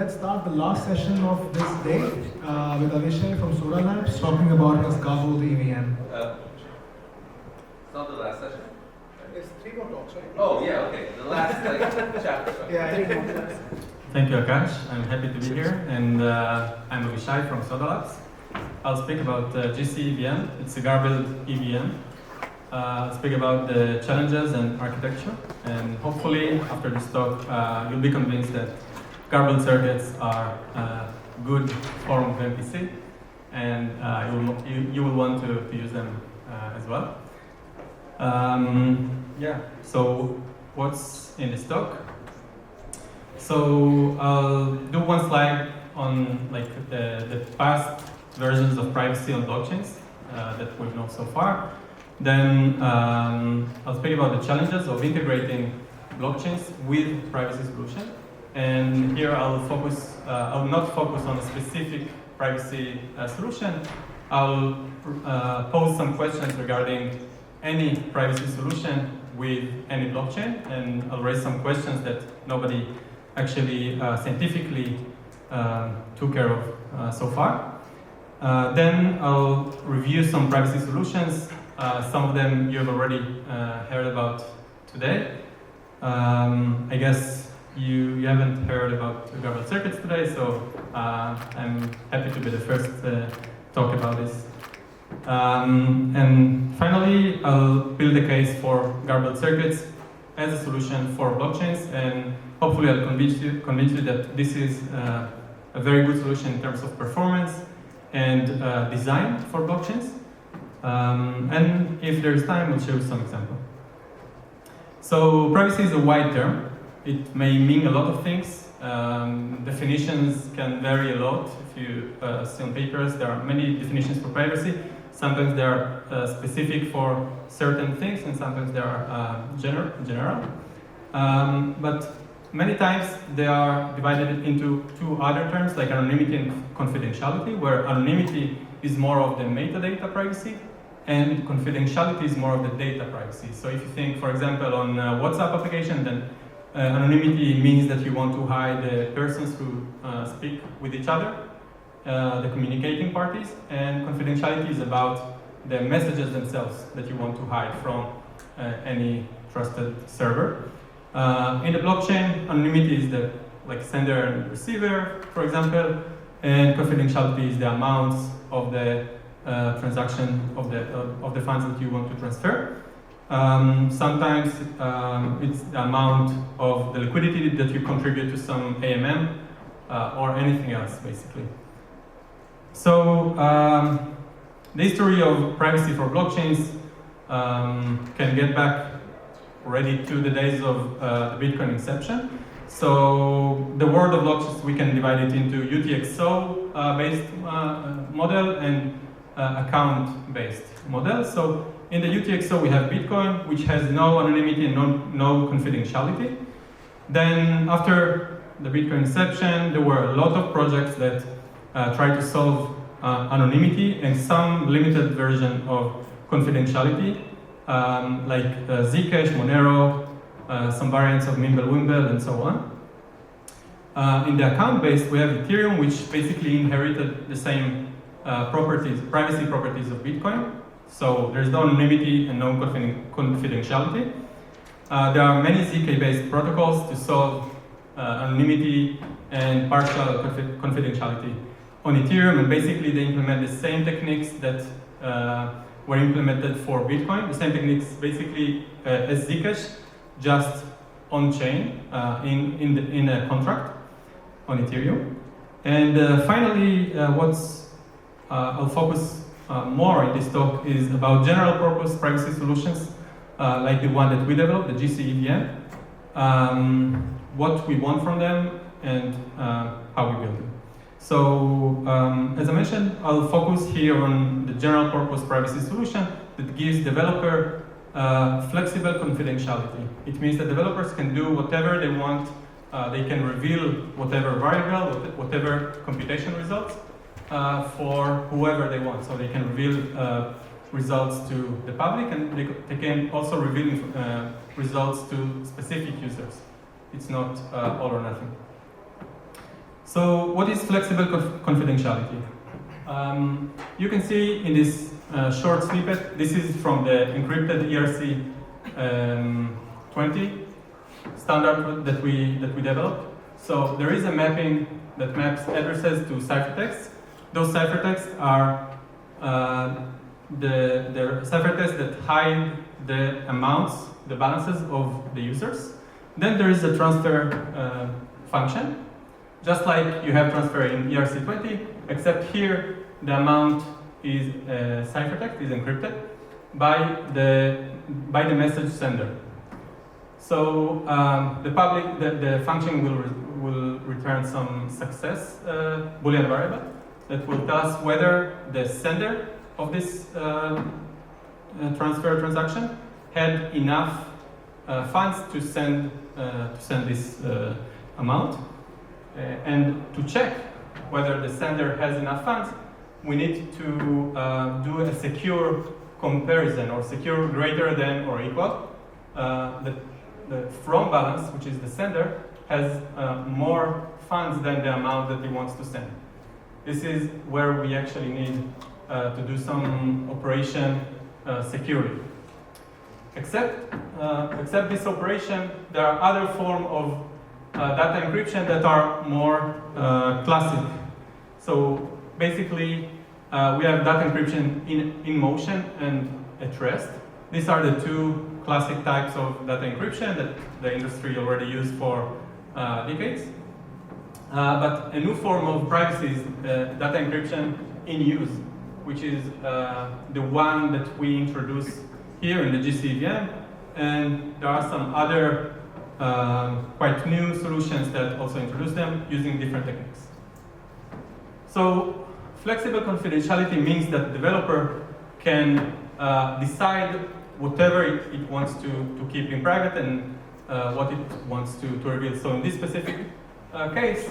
let's start the last session of this day with Avishay from SodaLabs talking about his Garbled EVM. It's not the last session? There's 3 more talks, right? Oh, yeah, okay. The last chapter. Yeah, Thank you, Akash. I'm happy to be here, and I'm Avishay from SodaLabs. I'll speak about gcEVM. It's a garbled EVM. I'll speak about the challenges and architecture, and hopefully after this talk you'll be convinced that garbled circuits are a good form of MPC, and you will want to use them as well. So what's in this talk? So I'll do one slide on the past versions of privacy on blockchains that we've known so far. Then I'll speak about the challenges of integrating blockchains with privacy solution. And here I'll not focus on a specific privacy solution. I'll pose some questions regarding any privacy solution with any blockchain, and I'll raise some questions that nobody actually scientifically took care of so far. Then I'll review some privacy solutions. Some of them you've already heard about today. I guess you haven't heard about Garbled Circuits today, so I'm happy to be the first to talk about this. And finally, I'll build a case for Garbled Circuits as a solution for blockchains, and hopefully I'll convince you that this is a very good solution in terms of performance and design for blockchains. And if there's time, I'll show you some examples. So privacy is a wide term. It may mean a lot of things. Definitions can vary a lot. If you see on papers, there are many definitions for privacy. Sometimes they are specific for certain things, and sometimes they are general. But many times they are divided into 2 other terms, like anonymity and confidentiality, where anonymity is more of the metadata privacy, and confidentiality is more of the data privacy. So if you think, for example, on a WhatsApp application, then anonymity means that you want to hide the persons who speak with each other, the communicating parties, and confidentiality is about the messages themselves that you want to hide from any trusted server. In the blockchain, anonymity is the sender and receiver, for example, and confidentiality is the amounts of the transaction of the funds that you want to transfer. Sometimes it's the amount of the liquidity that you contribute to some AMM or anything else, basically. So the history of privacy for blockchains can get back already to the days of the Bitcoin inception. So the world of blockchains, we can divide it into UTXO based model and account based model. So in the UTXO we have Bitcoin, which has no anonymity and no confidentiality. Then after the Bitcoin inception, there were a lot of projects that tried to solve anonymity and some limited version of confidentiality, like Zcash, Monero, some variants of Mimble-Wimble, and so on. In the account-based, we have Ethereum, which basically inherited the same privacy properties of Bitcoin. So there's no anonymity and no confidentiality. There are many ZK-based protocols to solve anonymity and partial confidentiality on Ethereum, and basically they implement the same techniques that were implemented for Bitcoin, the same techniques basically as Zcash, just on-chain in a contract on Ethereum. And finally, I'll focus more in this talk is about general purpose privacy solutions, like the one that we developed, the gcEVM, what we want from them, and how we build them. So, as I mentioned, I'll focus here on the general purpose privacy solution that gives developer flexible confidentiality. It means that developers can do whatever they want. They can reveal whatever variable, whatever computation results for whoever they want. So they can reveal results to the public, and they can also reveal results to specific users. It's not all or nothing. So what is flexible confidentiality? You can see in this short snippet, this is from the encrypted ERC 20 standard that we developed. So there is a mapping that maps addresses to ciphertexts. Those ciphertexts are the ciphertexts that hide the amounts, the balances of the users. Then there is a transfer function, just like you have transfer in ERC20, except here the amount is ciphertext, is encrypted by the message sender. So the function will return some success Boolean variable that will tell us whether the sender of this transfer transaction had enough funds to send this amount. And to check whether the sender has enough funds, we need to do a secure comparison, or secure greater than or equal. The from balance, which is the sender, has more funds than the amount that he wants to send. This is where we actually need to do some operation securely. Except this operation, there are other forms of data encryption that are more classic. So basically, we have data encryption in motion and at rest. These are the two classic types of data encryption that the industry already used for decades. But a new form of privacy is data encryption in use, which is the one that we introduce here in the gcEVM, and there are some other quite new solutions that also introduce them using different techniques. So flexible confidentiality means that the developer can decide whatever it wants to keep in private and what it wants to reveal. So in this specific case,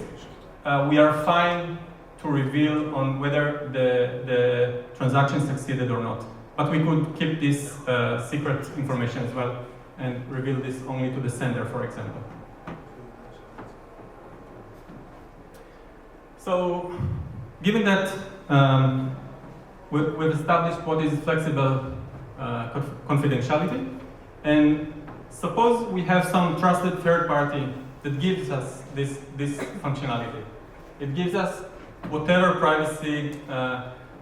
we are fine to reveal on whether the transaction succeeded or not. But we could keep this secret information as well and reveal this only to the sender, for example. So, given that we've established what is flexible confidentiality, and suppose we have some trusted third party that gives us this functionality. It gives us whatever privacy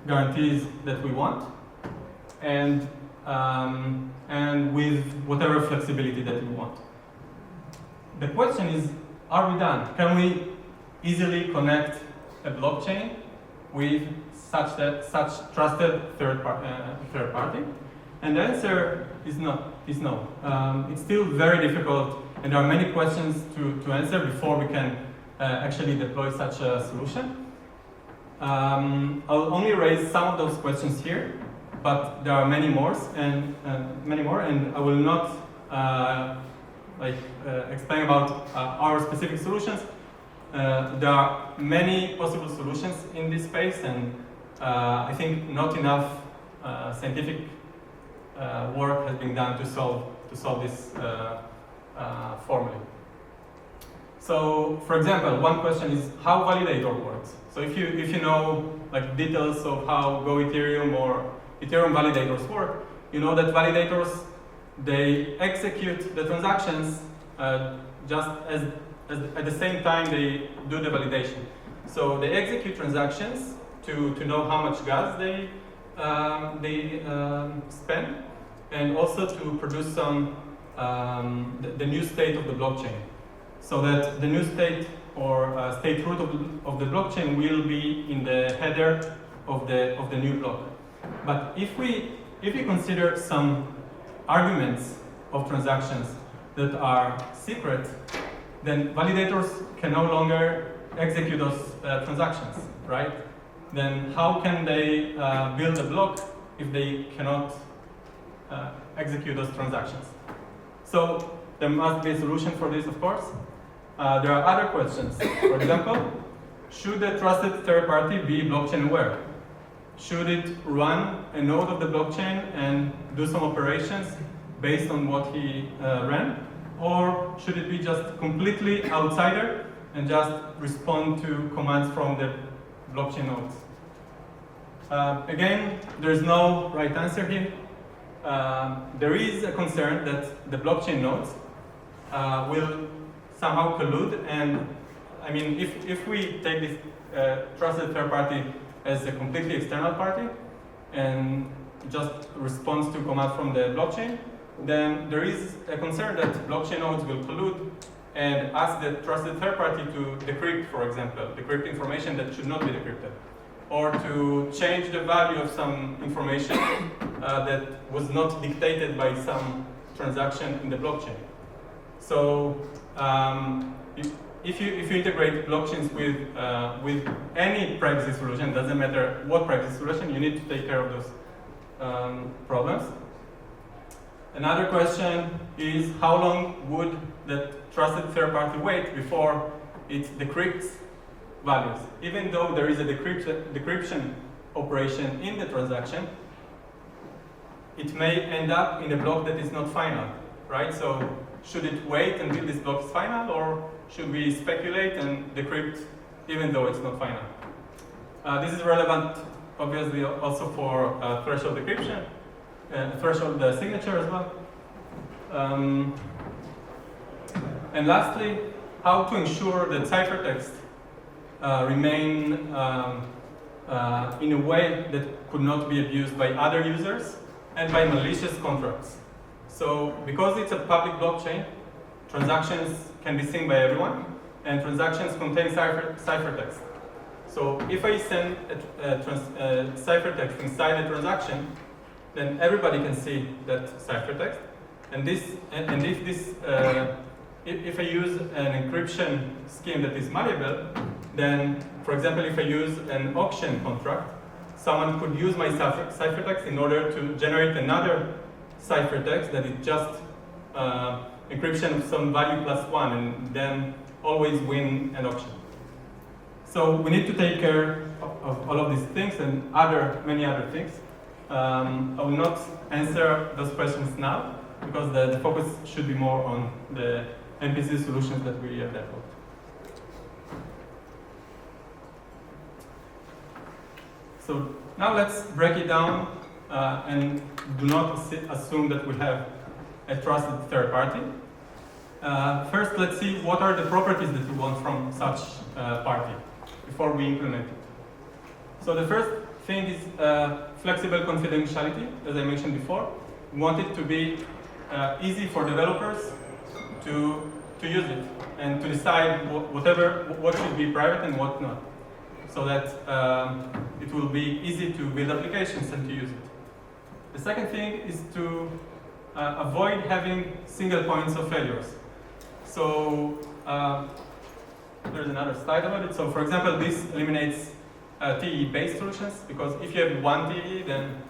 guarantees that we want, and with whatever flexibility that we want. The question is, are we done? Can we easily connect a blockchain with such trusted third party? And the answer is no. It's still very difficult, and there are many questions to answer before we can actually deploy such a solution. I'll only raise some of those questions here, but there are many more, and I will not explain about our specific solutions. There are many possible solutions in this space, and I think not enough scientific work has been done to solve this formally. So, for example, one question is how validator works. So if you know like details of how Go Ethereum or Ethereum validators work, you know that validators, they execute the transactions just as at the same time they do the validation. So they execute transactions to know how much gas they spend, and also to produce some the new state of the blockchain, so that the new state or state root of the blockchain will be in the header of the new block. But if we consider some arguments of transactions that are secret, then validators can no longer execute those transactions, right? Then how can they build a block if they cannot execute those transactions? So there must be a solution for this, of course. There are other questions. For example, should a trusted third party be blockchain aware? Should it run a node of the blockchain and do some operations based on what he ran? Or should it be just completely outsider and just respond to commands from the blockchain nodes. Again, there's no right answer here. There is a concern that the blockchain nodes will somehow collude, and I mean, if we take this trusted third party as a completely external party and just responds to commands from the blockchain, then there is a concern that blockchain nodes will collude and ask the trusted third party to decrypt, for example, decrypt information that should not be decrypted, or to change the value of some information that was not dictated by some transaction in the blockchain. So if you integrate blockchains with any privacy solution, doesn't matter what privacy solution, you need to take care of those problems. Another question is, how long would the trusted third party wait before it decrypts values? Even though there is a decryption operation in the transaction, it may end up in a block that is not final, right? So should it wait until this block is final, or should we speculate and decrypt even though it's not final? This is relevant, obviously, also for threshold decryption, threshold signature as well. And lastly, how to ensure that ciphertext remain in a way that could not be abused by other users and by malicious contracts. So because it's a public blockchain, transactions can be seen by everyone, and transactions contain ciphertext. So if I send a ciphertext inside a transaction, then everybody can see that ciphertext. And if I use an encryption scheme that is malleable, then, for example, if I use an auction contract, someone could use my ciphertext in order to generate another ciphertext that is just encryption of some value +1, and then always win an auction. So we need to take care of all of these things and many other things. I will not answer those questions now, because the focus should be more on the MPC solutions that we have developed. So now let's break it down and do not assume that we have a trusted third party. First, let's see what are the properties that we want from such party before we implement it. So the first thing is flexible confidentiality, as I mentioned before. We want it to be easy for developers to use it and to decide what should be private and what not, so that it will be easy to build applications and to use it. The second thing is to avoid having single points of failures. So there's another slide about it. So for example, this eliminates TE-based solutions, because if you have one TE, then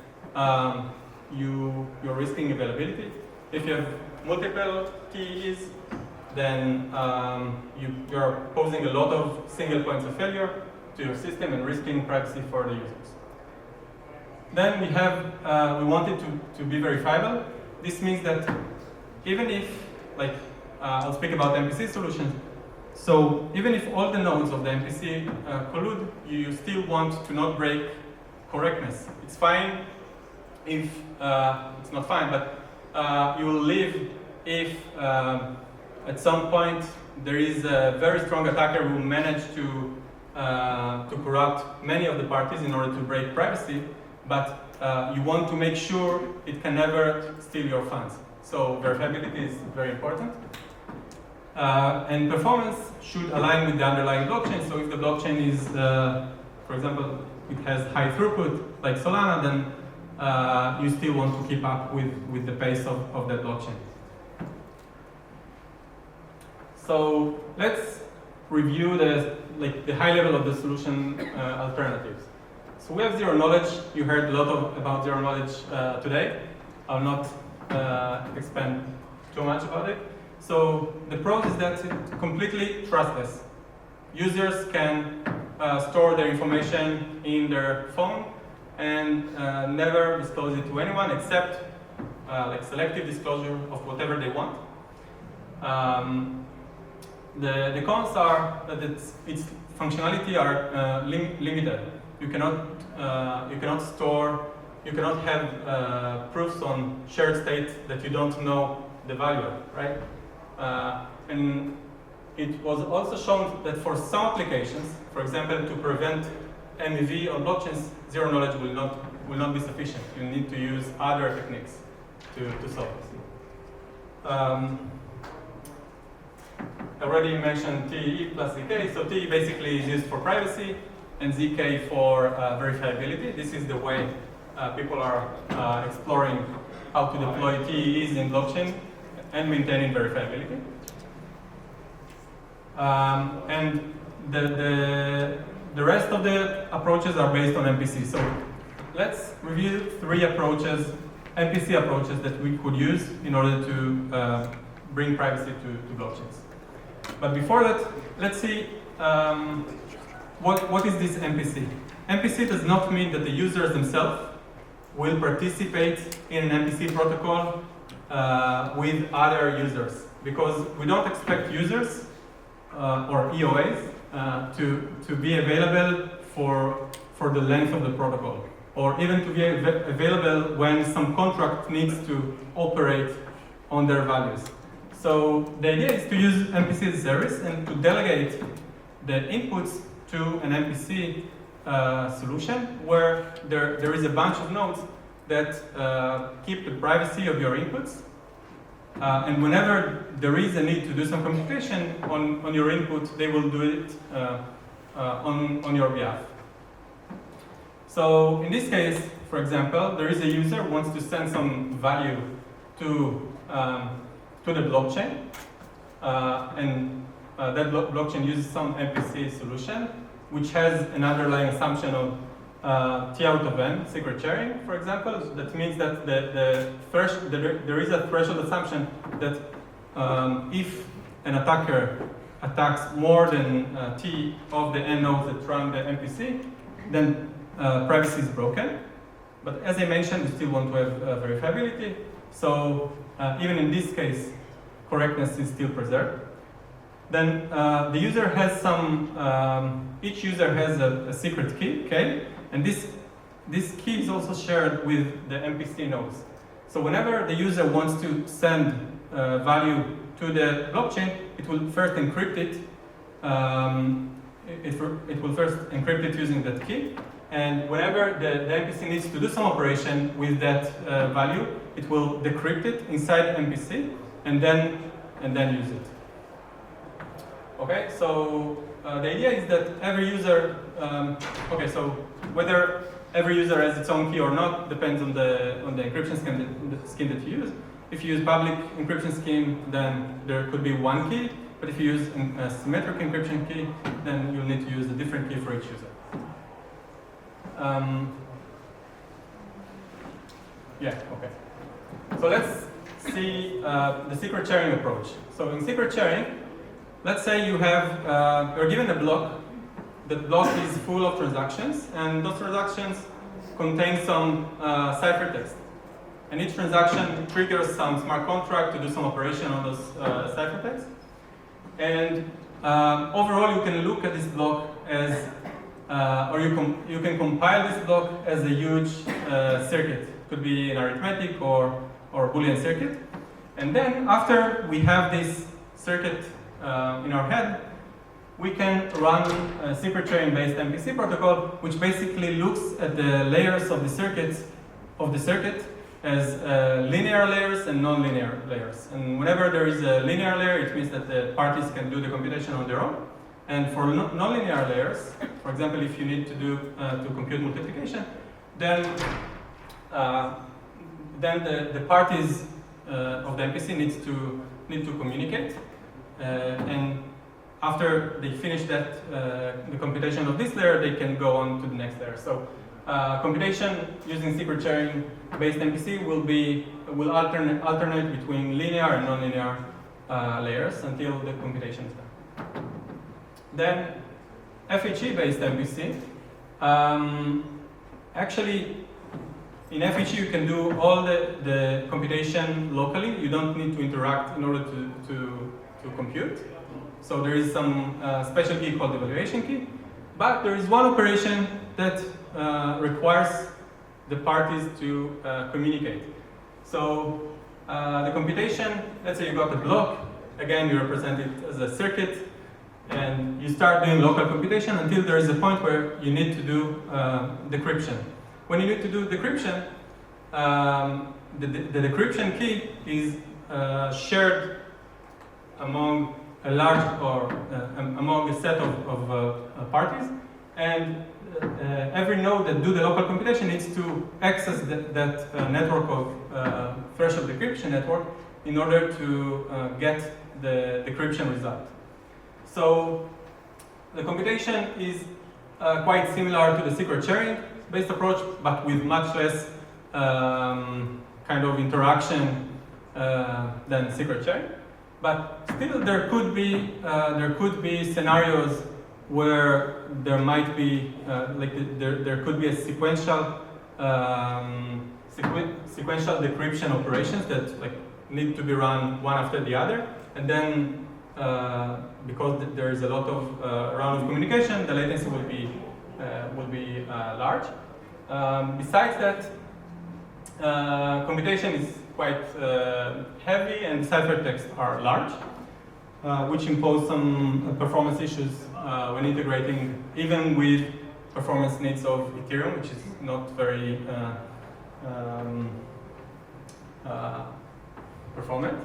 you're risking availability. If you have multiple TEs, then you're posing a lot of single points of failure to your system and risking privacy for the users. Then we want it to be verifiable. This means that even if, I'll speak about MPC solutions. So even if all the nodes of the MPC collude, you still want to not break correctness. It's fine if, it's not fine, but you will live if at some point there is a very strong attacker who managed to corrupt many of the parties in order to break privacy, but you want to make sure it can never steal your funds. So verifiability is very important. And performance should align with the underlying blockchain. So if the blockchain is, for example, it has high throughput, like Solana, then you still want to keep up with the pace of that blockchain. So let's review the high level of the solution alternatives. So we have zero knowledge. You heard a lot about zero knowledge today. I'll not expand too much about it. So the pros is that it's completely trustless. Users can store their information in their phone and never disclose it to anyone except selective disclosure of whatever they want. The cons are that its functionality are limited. You cannot store, you cannot have proofs on shared state that you don't know the value of, right? And it was also shown that for some applications, for example, to prevent MEV on blockchains, zero knowledge will not be sufficient. You need to use other techniques to solve this. I already mentioned TE plus ZK. So TE basically is used for privacy, and ZK for verifiability. This is the way people are exploring how to deploy TEs in blockchain and maintaining verifiability. And the rest of the approaches are based on MPC. So let's review 3 approaches, MPC approaches that we could use in order to bring privacy to blockchains. But before that, let's see what is this MPC. MPC does not mean that the users themselves will participate in an MPC protocol with other users, because we don't expect users or EOAs to be available for the length of the protocol, or even to be available when some contract needs to operate on their values. So the idea is to use MPC as a service and to delegate the inputs to an MPC solution where there is a bunch of nodes that keep the privacy of your inputs. And whenever there is a need to do some computation on your input, they will do it on your behalf. So in this case, for example, there is a user who wants to send some value to the blockchain, and that blockchain uses some MPC solution, which has an underlying assumption of T out of n, secret sharing, for example. So that means that there is a threshold assumption that if an attacker attacks more than T of the n nodes that run the MPC, then privacy is broken. But as I mentioned, we still want to have verifiability. So even in this case, correctness is still preserved. Then the user has each user has a secret key, K, and this key is also shared with the MPC nodes. So whenever the user wants to send value to the blockchain, it will first encrypt it. It will first encrypt it using that key, and whenever the MPC needs to do some operation with that value, it will decrypt it inside MPC and then use it. Okay, so the idea is that every user, so whether every user has its own key or not depends on the encryption scheme that you use. If you use public encryption scheme, then there could be one key, but if you use a symmetric encryption key, then you'll need to use a different key for each user. So let's see the secret sharing approach. So in secret sharing, let's say you're given a block. The block is full of transactions, and those transactions contain some ciphertext. And each transaction triggers some smart contract to do some operation on those ciphertext. And overall, you can look at this block as, or you can compile this block as a huge circuit. It could be an arithmetic or Boolean circuit. And then after we have this circuit in our head, we can run a secret sharing based MPC protocol, which basically looks at the layers of the circuit as linear layers and non-linear layers. And whenever there is a linear layer, it means that the parties can do the computation on their own. And for non-linear layers, for example, if you need to compute multiplication, then the parties of the MPC need to communicate, and after they finish the computation of this layer, they can go on to the next layer. So computation using secret sharing based MPC will alternate between linear and non-linear layers until the computation is done. Then FHE-based MPC. Actually, in FHE you can do all the computation locally. You don't need to interact in order to compute. So there is some special key called evaluation key, but there is one operation that requires the parties to communicate. So the computation, let's say you got a block, again you represent it as a circuit, and you start doing local computation until there is a point where you need to do decryption. When you need to do decryption, the decryption key is shared among a large or among a set of parties, and every node that do the local computation needs to access that network of threshold decryption network in order to get the decryption result. So the computation is quite similar to the secret sharing based approach, but with much less kind of interaction than secret sharing. But still, there could be scenarios where there might be there could be a sequential decryption operations that need to be run one after the other, and then because there is a lot of round of communication, the latency will be large. Besides that, computation is quite heavy, and ciphertexts are large, which impose some performance issues when integrating, even with performance needs of Ethereum, which is not very performant.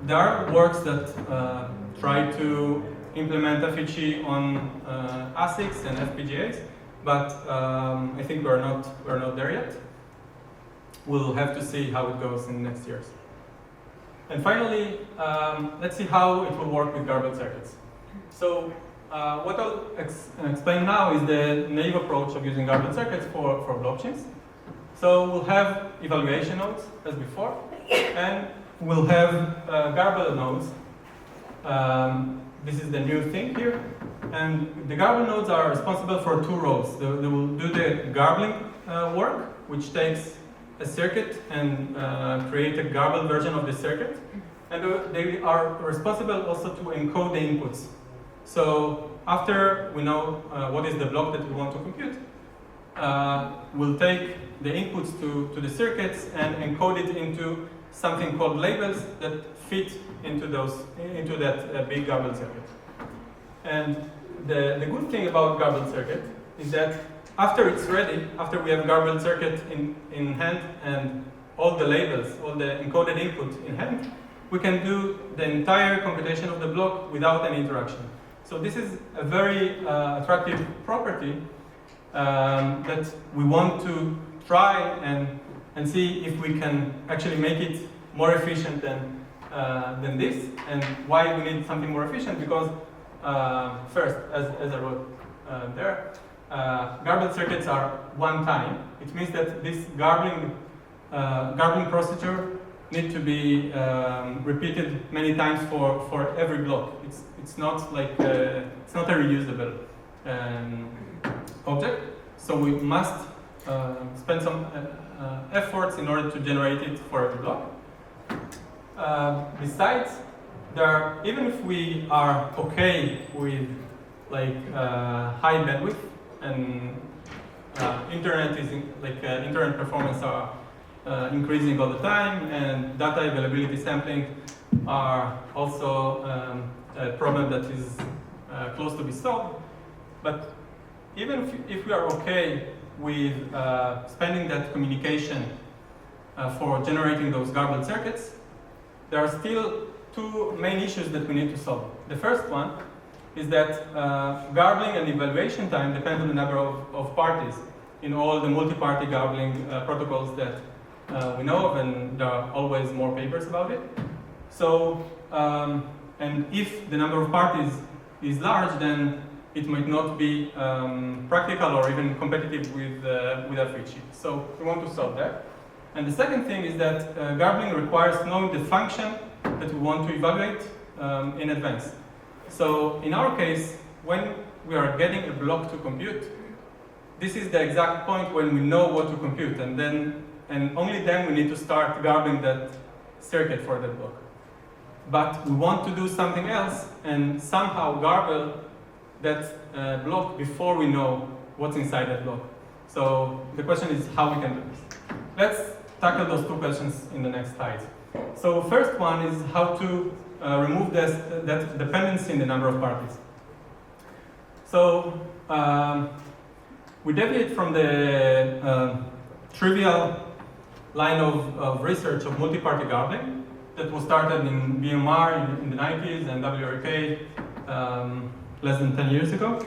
There are works that try to implement FHE on ASICs and FPGAs, but I think we're not there yet. We'll have to see how it goes in the next years. And finally, let's see how it will work with garbled circuits. So what I'll explain now is the naive approach of using garbled circuits for blockchains. So we'll have evaluation nodes as before, and we'll have garbled nodes. This is the new thing here. And the garbled nodes are responsible for two roles. They will do the garbling work, which takes a circuit and create a garbled version of the circuit. And they are responsible also to encode the inputs. So after we know what is the block that we want to compute, we'll take the inputs to the circuits and encode it into something called labels that fit into that big garbled circuit. And the good thing about garbled circuit is that after it's ready, after we have garbled circuit in hand and all the labels, all the encoded input in hand, we can do the entire computation of the block without any interaction. So this is a very attractive property that we want to try and see if we can actually make it more efficient than this. And why we need something more efficient? Because first, as I wrote there, garbled circuits are one time. It means that this garbling procedure need to be repeated many times for every block. It's not like it's not a reusable object. So we must spend some efforts in order to generate it for every block. Besides, even if we are okay with high bandwidth and internet performance are increasing all the time, and data availability sampling are also a problem that is close to be solved. But even if we are okay with spending that communication for generating those garbled circuits, there are still two main issues that we need to solve. The first one is that garbling and evaluation time depend on the number of parties in all the multi-party garbling protocols that we know of, and there are always more papers about it. So, and if the number of parties is large, then it might not be practical or even competitive with FHE. So we want to solve that. And the second thing is that garbling requires knowing the function that we want to evaluate in advance. So in our case, when we are getting a block to compute, this is the exact point when we know what to compute, and only then we need to start garbling that circuit for that block. but we want to do something else and somehow garble that block before we know what's inside that block. So the question is how we can do this. Let's tackle those two questions in the next slide. So first one is how to remove that dependency in the number of parties. So we deviate from the trivial line of research of multi-party garbling that was started in BMR in the 90s and WRK less than 10 years ago.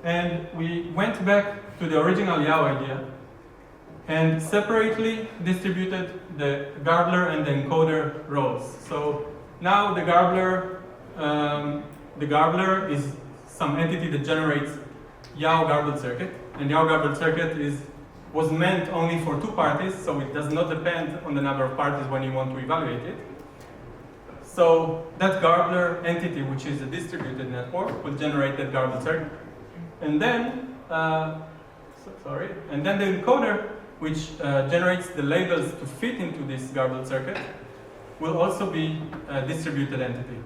And we went back to the original YAO idea and separately distributed the garbler and the encoder roles. So now the garbler is some entity that generates YAO garbled circuit, and YAO garbled circuit was meant only for two parties, so it does not depend on the number of parties when you want to evaluate it. So that garbler entity, which is a distributed network, will generate that garbled circuit. And then, and then the encoder, which generates the labels to fit into this garbled circuit, will also be a distributed entity.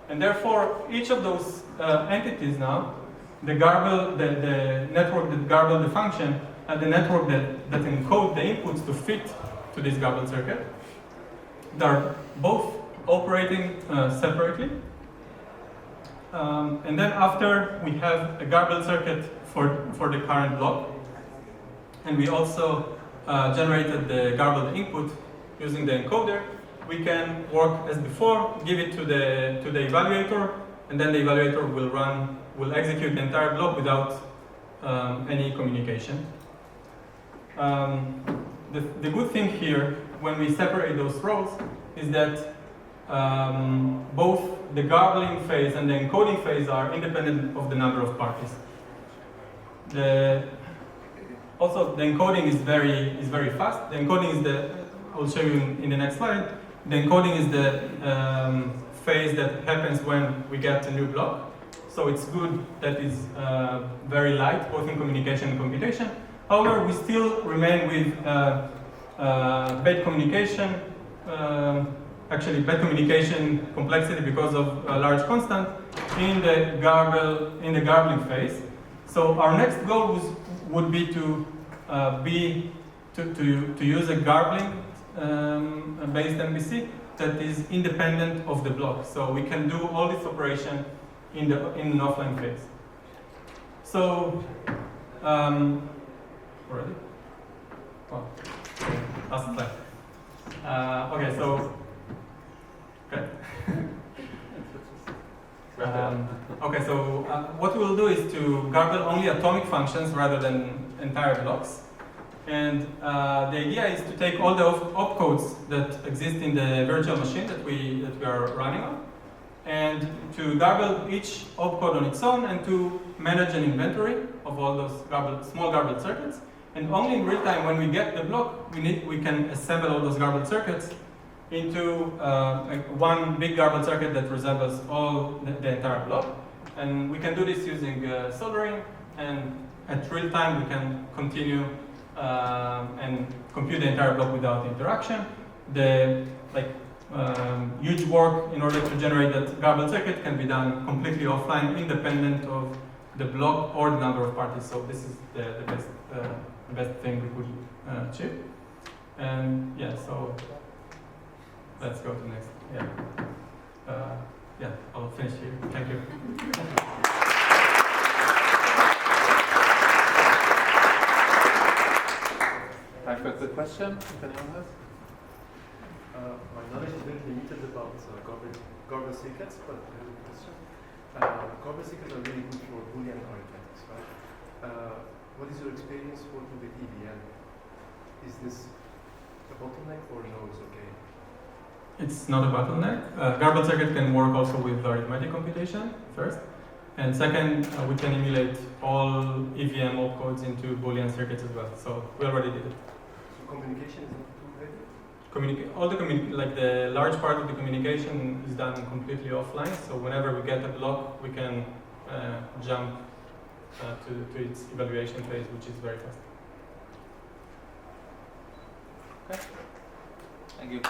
And therefore, each of those entities now, the network that garbled the function, and the network that encode the inputs to fit to this garbled circuit, they're both operating separately. And then after we have a garbled circuit for the current block, and we also generated the garbled input using the encoder, we can work as before, give it to the evaluator, and then the evaluator will execute the entire block without any communication. The good thing here, when we separate those roles, is that both the garbling phase and the encoding phase are independent of the number of parties. Also, the encoding is very fast. The encoding is I'll show you in the next slide. The encoding is the phase that happens when we get a new block. So it's good that it's very light, both in communication and computation. However, we still remain with bad communication, bad communication complexity because of a large constant in the garbling phase. So our next goal would be to use a garbling based MPC that is independent of the block. So we can do all this operation in an offline phase. So already? Oh, last slide. Okay, so good. Okay, so what we'll do is to garble only atomic functions rather than entire blocks. And the idea is to take all the opcodes that exist in the virtual machine that we are running on, and to garble each opcode on its own, and to manage an inventory of all those small garbled circuits. And only in real time, when we get the block, we can assemble all those garbled circuits into one big garbled circuit that resembles all the entire block. And we can do this using soldering, and at real time we can continue and compute the entire block without interaction. The huge work in order to generate that garbled circuit can be done completely offline, independent of the block or the number of parties. So this is the best thing we could achieve. And yeah, so let's go to next. Yeah, I'll finish here. Thank you. Time for a quick question, if anyone has. My knowledge is very limited about Garbled Circuits, but I have a question. Garbled Circuits are really good for Boolean arithmetics, right? What is your experience working with EVM? Is this a bottleneck or no, it's okay? It's not a bottleneck. Garbled circuit can work also with arithmetic computation, first. And second, we can emulate all EVM opcodes into Boolean circuits as well. So we already did it. So communication is not too heavy? The large part of the communication is done completely offline. So whenever we get a block, we can jump to its evaluation phase, which is very fast. Okay. Thank you.